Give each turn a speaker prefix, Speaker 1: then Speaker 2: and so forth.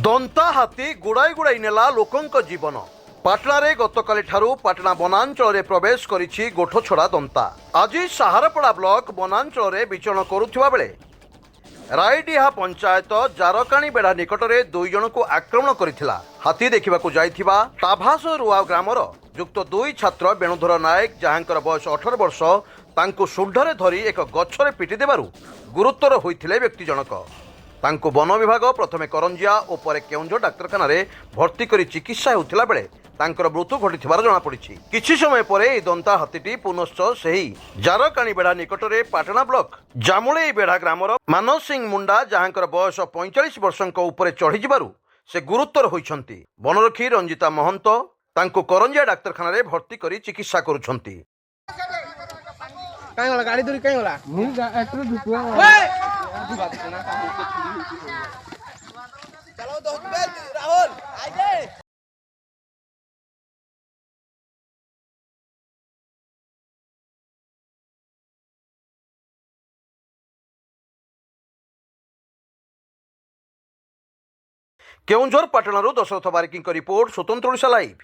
Speaker 1: दंता हाथी गुड़ाई गुड़ाई नेला लोकंक जीवन। पाटणारे गतकाली ठारू पाटणा वनांचल प्रवेश करिछि गोठछड़ा दंता। आज साहारपड़ा ब्लॉक वनांचल विचरण करुथिबा बेले रायडीहा पंचायत जारकाणी बेढ़ा निकटरे दुई जन को आक्रमण करिथिला। हाथी देखिबाकू जाइथिबा टाभास रुआ ग्रामर युक्त दुई छात्र वेणुधर नायक जहांकर बयस 18 वर्ष तांकु शुंढरे धरी एक गछरे पिटी देबारु गुरुतर होइथिले व्यक्ति जनक। तांकु वन विभाग प्रथमे करंजिया और परे केउंझर डाक्तरखाना भर्ती करी चिकित्सा होउथिला बेले तांकर मृत्यु घटिथिबार जଣା पड़िछि। किछि समय परे ए दंता हाथीटी पुनश्च सेही जारकाणी बेढ़ा निकटरे पाटणा ब्लॉक जामुळेई बेढ़ा ग्रामर मानस सिंह मुंडा जहांकर बयस 45 वर्षक उपरे चढ़ी जिबारु से गुरुतर होइछंती। वनरक्षी रंजिता महंत तांकु करंजिया डाक्तरखाना भर्ती करी चिकित्सा करुछंती।
Speaker 2: काई वाला गाड़ी दूरी काई वाला मुई एक्टर दुकुआ चलो दोस्त राहुल आइए।
Speaker 1: केउंझर पाटणारू दशरथ बारिकी रिपोर्ट स्वतंत्र ओडिशा लाइव।